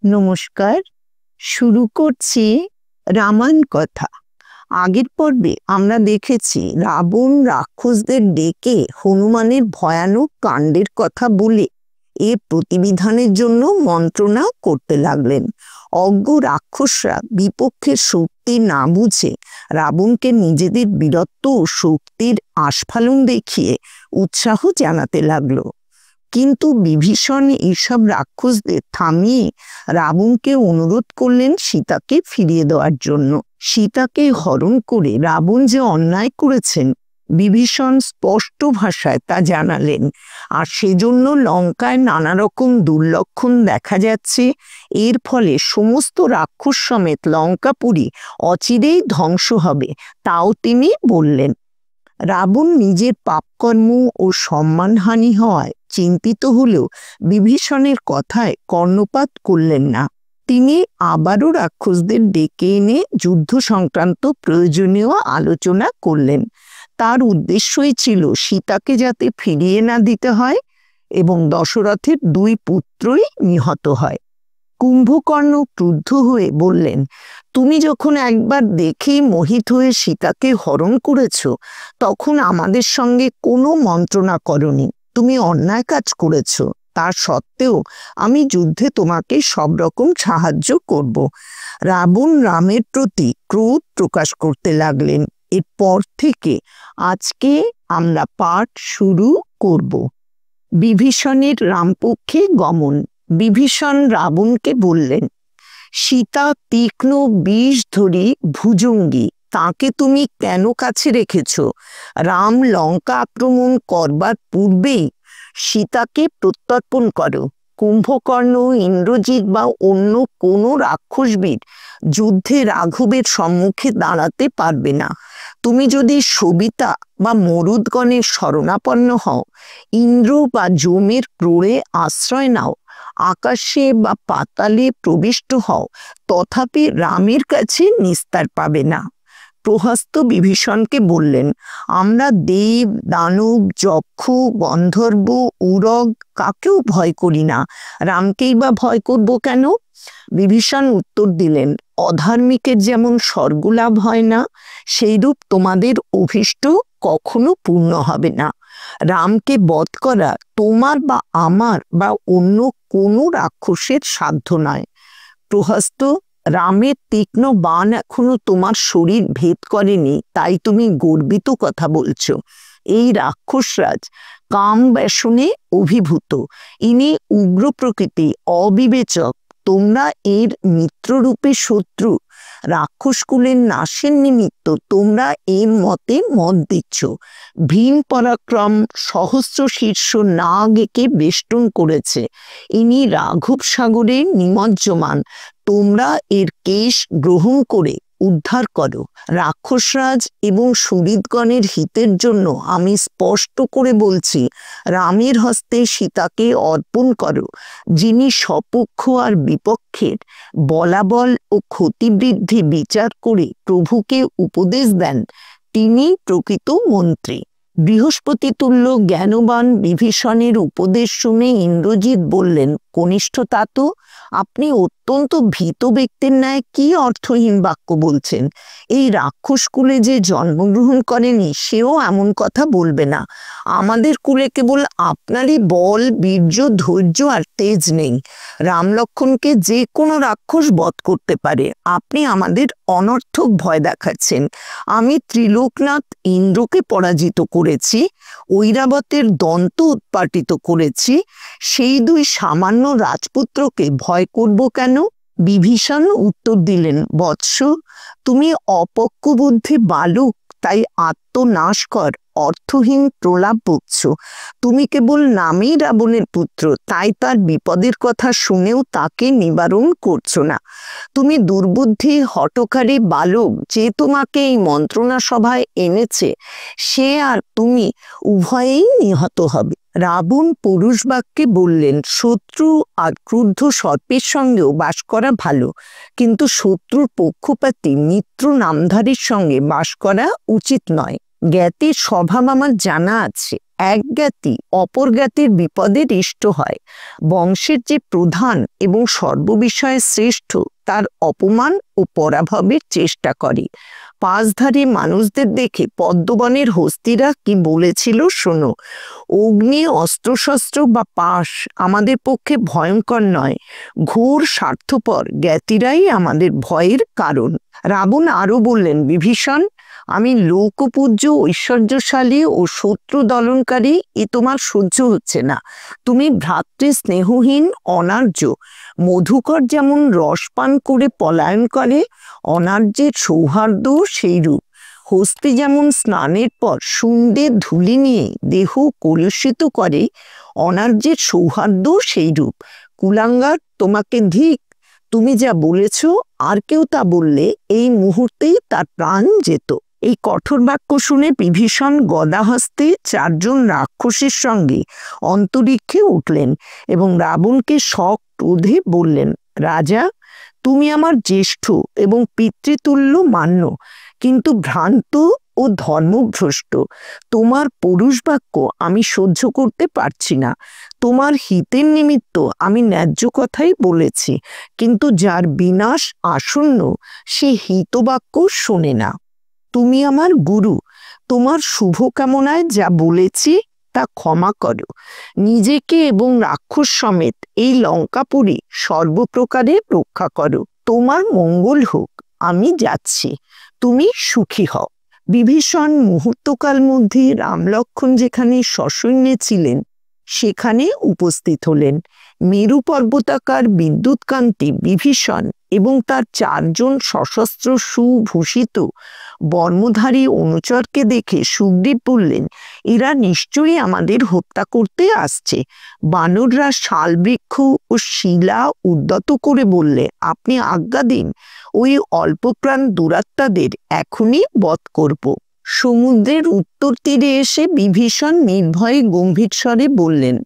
নমস্কার। শুরু করছি রামায়ণ কথা। আগের পর্বে আমরা দেখেছি রাবণ রাক্ষসদের ডেকে হনুমানের ভয়ানক কাণ্ডের কথা বলে এর প্রতিবিধানের জন্য মন্ত্রণা করতে লাগলেন। অজ্ঞ রাক্ষসরা বিপক্ষের শক্তি না বুঝে রাবণকে নিজেদের বীরত্ব ও শক্তির আস্ফালন দেখিয়ে উৎসাহ জানাতে লাগলো। কিন্তু বিভীষণ এইসব রাক্ষসদের থামিয়ে রাবণকে অনুরোধ করলেন সীতাকে ফিরিয়ে দেওয়ার জন্য। সীতাকে হরণ করে রাবণ যে অন্যায় করেছেন বিভীষণ স্পষ্ট ভাষায় তা জানালেন, আর সেজন্য লঙ্কায় নানা রকম দুর্লক্ষণ দেখা যাচ্ছে। এর ফলে সমস্ত রাক্ষস সমেত লঙ্কাপুরী অচিরেই ধ্বংস হবে, তাও তিনি বললেন। রাবণ নিজের পাপকর্ম ও সম্মানহানি হওয়ায় চিন্তিত হলেও বিভীষণের কথায় কর্ণপাত করলেন না। তিনি আবারও রাক্ষসদের ডেকে এনে যুদ্ধ সংক্রান্ত প্রয়োজনীয় আলোচনা করলেন। তার উদ্দেশ্যই ছিল সীতাকে যাতে ফিরিয়ে না দিতে হয় এবং দশরথের দুই পুত্রই নিহত হয়। কুম্ভকর্ণ ক্রুদ্ধ হয়ে বললেন, তুমি যখন একবার দেখেই মোহিত হয়ে সীতাকে হরণ করেছ, তখন আমাদের সঙ্গে কোনো মন্ত্রণা করনি। তুমি অন্যায় কাজ করেছ। তা সত্ত্বেও আমি যুদ্ধে তোমাকে সব রকম সাহায্য করব। রাবণ রামের প্রতি ক্রোধ প্রকাশ করতে লাগলেন। এরপর থেকে আজকে আমরা পাঠ শুরু করব। বিভীষণের রামপক্ষে গমন। বিভীষণ রাবণকে বললেন, সীতা তীক্ষ্ণ বিষধরী ভুজঙ্গী, তাকে তুমি কেন কাছে রেখেছ? রাম লঙ্কা আক্রমণ করবার পূর্বেই সীতাকে প্রত্যর্পণ করো। কুম্ভকর্ণ, ইন্দ্রজিৎ বা অন্য কোনো রাক্ষসবীর যুদ্ধে রাঘবের সম্মুখে দাঁড়াতে পারবে না। তুমি যদি সবিতা বা মরুদ্গণের শরণাপন্ন হও, ইন্দ্র বা যমের ক্রোড়ে আশ্রয় নাও, আকাশে বা পাতালে প্রবিষ্ট হও, তথাপি রামের কাছে নিস্তার পাবে না। প্রহস্ত বিভীষণকে বললেন, আমরা দেব, দানব, যক্ষ, গন্ধর্ব, উরগ কাকেও ভয় করি না, রামকেই বা ভয় করব কেন? বিভীষণ উত্তর দিলেন, অধার্মিকের যেমন স্বর্গলাভ হয় না, সেইরূপ তোমাদের অভীষ্ট কখনো পূর্ণ হবে না। রামকে বধ করা তোমার বা আমার বা অন্য কোনো রাক্ষসের সাধ্য নয়। প্রহস্ত, রামের তীক্ষ্ণ বাণ এখনো তোমার শরীর ভেদ করেনি, তাই তুমি গর্বিত কথা বলছো। এই রাক্ষসরাজ কাম ব্যসনে অভিভূত। ইনি উগ্র প্রকৃতি, অবিবেচক। তোমরা এর মিত্ররূপে শত্রু। রাক্ষসকুলের নাশের নিমিত্ত তোমরা এর মতে মত দিচ্ছ। ভীম পরাক্রম সহস্র শীর্ষ নাগ একে বেষ্টন করেছে। ইনি রাঘব সাগরে নিমজ্জমান। তোমরা এর কেশ গ্রহণ করে উদ্ধার করো। রাক্ষসরাজ এবং সুহৃদগণের হিতের জন্য আমি স্পষ্ট করে বলছি, রামের হস্তে সীতাকে অর্পণ করো। যিনি সপক্ষ আর বিপক্ষের বলাবল ও ক্ষতিবৃদ্ধি বিচার করে প্রভুকে উপদেশ দেন, তিনি প্রকৃত মন্ত্রী। বৃহস্পতি তুল্য জ্ঞানবান বিভীষণের উপদেশ শুনে ইন্দ্রজিৎ বললেন, কনিষ্ঠ তাত, আপনি অত্যন্ত ভীত ব্যক্তির ন্যায় কি অর্থহীন বাক্য বলছেন? এই রাক্ষস কুলে যে জন্মগ্রহণ করেনি সেও এমন কথা বলবে না। আমাদের কুলে কেবল আপনারই বল, বীর্য, ধৈর্য আর তেজ নেই। রাম লক্ষ্মণকে যে কোনো রাক্ষস বধ করতে পারে। আপনি আমাদের অনর্থক ভয় দেখাচ্ছেন। আমি ত্রিলোকনাথ ইন্দ্রকে পরাজিত করেছি, ঐরাবতের দন্ত উৎপাটিত করেছি। সেই দুই সামান্য রাজপুত্রকে ভয় করব কেন? বিভীষণ উত্তর দিলেন, বৎস, তুমি অপক্ববুদ্ধি বালক, তাই আত্মনাশ কর অর্থহীন প্রলাপ বকছ। তুমি কেবল নামেই রাবণের পুত্র, তাই তার বিপদের কথা শুনেও তাকে নিবারণ করছো না। তুমি দুর্বুদ্ধি হঠকারী বালক, যে তোমাকে এই মন্ত্রণা সভায় এনেছে, সে আর তুমি উভয়েই নিহত হবে। রাবণ পুরুষ বাক্যে বললেন, শত্রু আর ক্রুদ্ধ সর্পের সঙ্গেও বাস করা ভালো, কিন্তু শত্রুর পক্ষপাতী মিত্র নামধারীর সঙ্গে বাস করা উচিত নয়। জ্ঞাতির স্বভাব আমার জানা আছে। এক জ্ঞাতি অপর জ্ঞাতির বিপদে ইষ্ট হয়। বংশের যে প্রধান এবং সর্ববিষয়ে শ্রেষ্ঠ তার অপমান ও পরাভবের চেষ্টা করে। পাশধারী মানুষদের দেখে পদ্মবনের হস্তিরা কি বলেছিল শোনো, অগ্নি, অস্ত্রশস্ত্র বা পাশ আমাদের পক্ষে ভয়ঙ্কর নয়, ঘোর স্বার্থপর জ্ঞাতিরাই আমাদের ভয়ের কারণ। রাবণ আরো বললেন, বিভীষণ, আমি লোকপূজ্য, ঐশ্বর্যশালী ও শত্রু দলনকারী এ তোমার সহ্য হচ্ছে না। তুমি ভ্রাতৃ স্নেহহীন, অনার্য। মধুকর যেমন রসপান করে পলায়ন করে, অনার্যের সৌহার্দ্য সেই রূপ। হস্তি যেমন স্নানের পর শুণ্ডে ধুলি নিয়ে দেহ কলুষিত করে, অনার্যের সৌহার্দ্য সেই রূপ। কুলাঙ্গার, তোমাকে ধিক। তুমি যা বলেছ আর কেউ তা বললে এই মুহূর্তেই তার প্রাণ যেত। এই কঠোর বাক্য শুনে বিভীষণ গদাহস্তে 4 জন রাক্ষসের সঙ্গে অন্তরিক্ষে উঠলেন এবং রাবণকে সক্রোধে বললেন, রাজা, তুমি আমার জ্যেষ্ঠ এবং পিতৃতুল্য মান্য, কিন্তু ভ্রান্ত ও ধর্মভ্রষ্ট। তোমার পৌরুষ বাক্য আমি সহ্য করতে পারছি না। তোমার হিতের নিমিত্ত আমি ন্যায্য কথাই বলেছি, কিন্তু যার বিনাশ আসন্ন সে হিতবাক্য শোনে না। তুমি আমার গুরু, তোমার শুভকামনায় যা বলেছি তা ক্ষমা করো। নিজেকে এবং রাক্ষস সমেত এই লঙ্কাপুরী সর্বপ্রকারে রক্ষা করো। তোমার মঙ্গল হোক, আমি যাচ্ছি, তুমি সুখী হও। বিভীষণ মুহূর্তকাল মধ্যে রাম লক্ষ্মণ যেখানে সসৈন্যে ছিলেন সেখানে উপস্থিত হলেন। মেরু পর্বতাকার বিদ্যুৎকান্তি বিভীষণ এবং তার 4 জন সশস্ত্র সুভূষিত বর্মধারী অনুচরকে দেখে সুগ্রীব বললেন, এরা নিশ্চয়ই আমাদের হত্যা করতে আসছে। বানররা শালবৃক্ষ ও শিলা উদ্যত করে বললে, আপনি আজ্ঞা দিন, ওই অল্পপ্রাণ দুরাত্মাদের এখনই বধ করব। সমুদ্রের উত্তর তীরে এসে বিভীষণ নির্ভয়ে গম্ভীর স্বরে বললেন,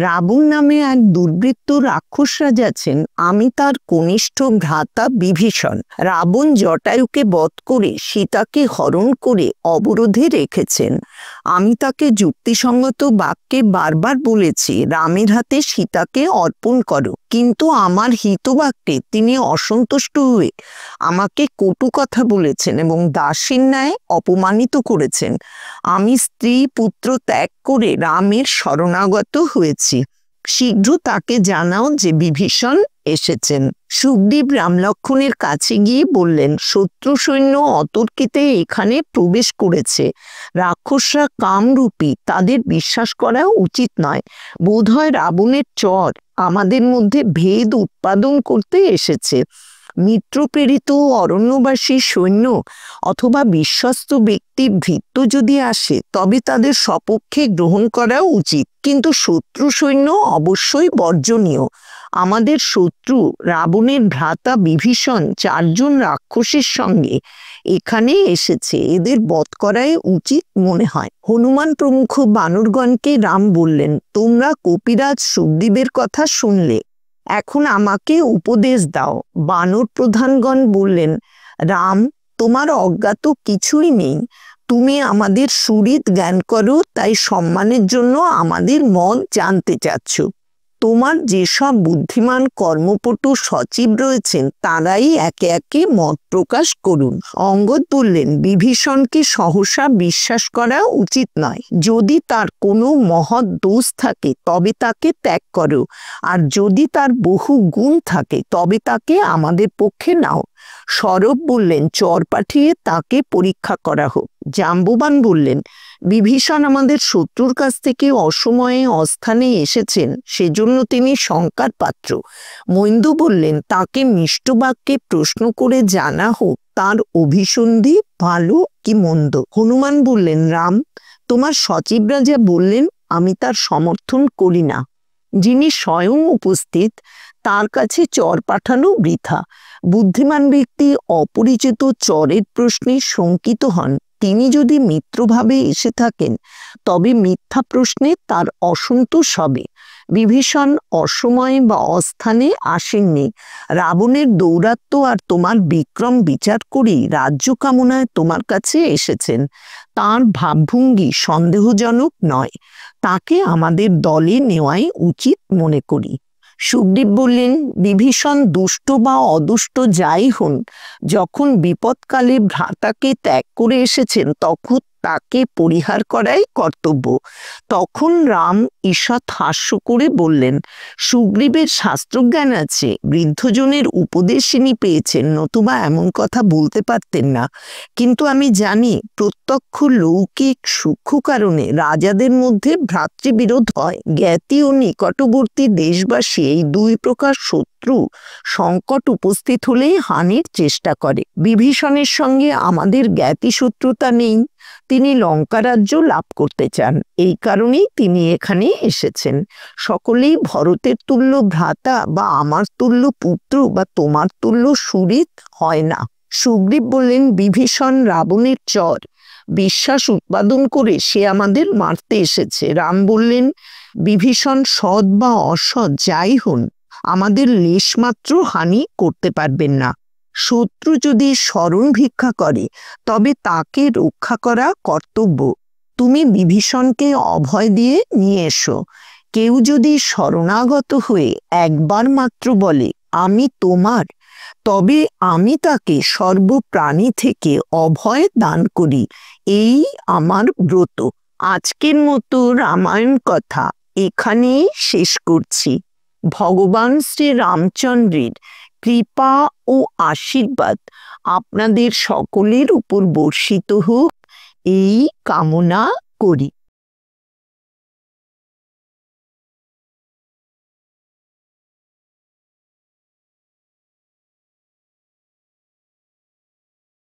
রাবণ নামে এক দুর্বৃত্ত রাক্ষস রাজা আছেন, আমি তার কনিষ্ঠ ভ্রাতা বিভীষণ। রাবণ জটায়ুকে বধ করে সীতাকে হরণ করে অবরোধে রেখেছেন। আমি তাকে যুক্তিসঙ্গত বাক্যে বারবার বলেছি, রামের হাতে সীতাকে অর্পণ করো, কিন্তু আমার হিতবাক্যে তিনি অসন্তুষ্ট হয়ে আমাকে কটু কথা বলেছেন এবং দাসীর ন্যায় অপমানিত করেছেন। আমি স্ত্রী পুত্র ত্যাগ করে রামের শরণাগত হয়েছি। শীঘ্র তাকে জানাও যে বিভীষণ এসেছেন। সুগ্রীব রাম লক্ষ্মণের কাছে গিয়ে বললেন, শত্রু সৈন্য অতর্কিতে এখানে প্রবেশ করেছে। রাক্ষসরা কামরূপী, তাদের বিশ্বাস করা উচিত নয়। বোধহয় রাবণের চর আমাদের মধ্যে ভেদ উৎপাদন করতে এসেছে। মিত্রপ্রেরিত অরণ্যবাসী সৈন্য অথবা বিশ্বস্ত ব্যক্তির ভৃত্য যদি আসে তবে তাদের সপক্ষে গ্রহণ করা উচিত, কিন্তু শত্রু সৈন্য অবশ্যই বর্জনীয়। আমাদের শত্রু রাবণের ভ্রাতা বিভীষণ 4 জন রাক্ষসের সঙ্গে এখানে এসেছে, এদের বধ করাই উচিত মনে হয়। হনুমান প্রমুখ বানরগণকে রাম বললেন, তোমরা কপিরাজ সুগ্রীবের কথা শুনলে, এখন আমাকে উপদেশ দাও। বানর প্রধানগণ বললেন, রাম, তোমার অজ্ঞাত কিছুই নেই। তুমি আমাদের সুহৃদ জ্ঞান করো, তাই সম্মানের জন্য আমাদের মত জানতে চাচ্ছ। তোমার যেসব বুদ্ধিমান কর্মপটু সচিব রয়েছেন তারাই একে একে মত প্রকাশ করুন। অঙ্গদ বললেন, বিভীষণকে সহসা বিশ্বাস করা উচিত নয়। যদি তার কোনো মহৎ দোষ থাকে তবে তাকে ত্যাগ করো, আর যদি তার বহু গুণ থাকে তবে তাকে আমাদের পক্ষে নাও। সরব বললেন, চর পাঠিয়ে তাকে পরীক্ষা করা হোক। জাম্ববান বললেন, বিভীষণ আমাদের শত্রুর কাছ থেকে অসময়ে অস্থানে এসেছেন, সেজন্য তিনি শঙ্কার পাত্র। মৈন্দু বললেন, তাকে মিষ্ট বাক্যে প্রশ্ন করে জানা হোক তার অভিসন্ধি ভালো কি মন্দ। হনুমান বললেন, রাম, তোমার সচিবরা যা বললেন আমি তার সমর্থন করি না। যিনি স্বয়ং উপস্থিত তার কাছে চর পাঠানো বৃথা। বুদ্ধিমান ব্যক্তি অপরিচিত চরের প্রশ্নে শঙ্কিত হন, তিনি যদি মিত্রভাবে এসে থাকেন তবে মিথ্যা প্রশ্নে তার অসন্তোষ হবে। বিভীষণ অসময়ে বা অস্থানে আসেননি। রাবণের দৌরাত্ম্য আর তোমার বিক্রম বিচার করেই রাজ্য কামনায় তোমার কাছে এসেছেন। তার ভাবভঙ্গি সন্দেহজনক নয়। তাকে আমাদের দলে নেওয়াই উচিত মনে করি। সুগ্রীব বললেন, বিভীষণ দুষ্ট বা অদুষ্ট যাই হন, যখন বিপদকালে ভ্রাতাকে ত্যাগ করে এসেছেন তখন তাকে পরিহার করাই কর্তব্য। তখন রাম ঈষৎ হাস্য করে বললেন, সুগ্রীবের শাস্ত্রজ্ঞান আছে, বৃদ্ধজনের উপদেশ ইনি পেয়েছেন, নতুবা এমন কথা বলতে পারতেন না। কিন্তু আমি জানি প্রত্যক্ষ লৌকিক সূক্ষ্ম কারণে রাজাদের মধ্যে ভ্রাতৃবিরোধ হয়। জ্ঞাতি ও নিকটবর্তী দেশবাসী এই দুই প্রকার শত্রু সংকট উপস্থিত হলেই হানির চেষ্টা করে। বিভীষণের সঙ্গে আমাদের জ্ঞাতি শত্রুতা নেই। তিনি লঙ্কা রাজ্য লাভ করতে চান, এই কারণেই তিনি এখানে এসেছেন। সকলেই ভরতের তুল্য ভ্রাতা বা আমার তুল্য পুত্র বা তোমার তুল্য সুহৃদ হয় না। সুগ্রীব বললেন, বিভীষণ রাবণের চর, বিশ্বাস উৎপাদন করে সে আমাদের মারতে এসেছে। রাম বললেন, বিভীষণ সৎ বা অসৎ যাই হন, আমাদের লেশমাত্র হানি করতে পারবেন না। শত্রু যদি শরণ ভিক্ষা করে তবে তাকে রক্ষা করা কর্তব্য। তুমি বিভীষণকে অভয় দিয়ে নিয়ে এসো। কেউ যদি শরণাগত হয়ে একবার মাত্র বলে আমি তোমার, তবে আমি তাকে সর্বপ্রাণী থেকে অভয় দান করি। এই আমার ব্রত। আজকের মতো রামায়ণ কথা এখানেই শেষ করছি। ভগবান শ্রী রামচন্দ্রের কৃপা ও আশীর্বাদ আপনাদের সকলের উপর বর্ষিত হোক, এই কামনা করি।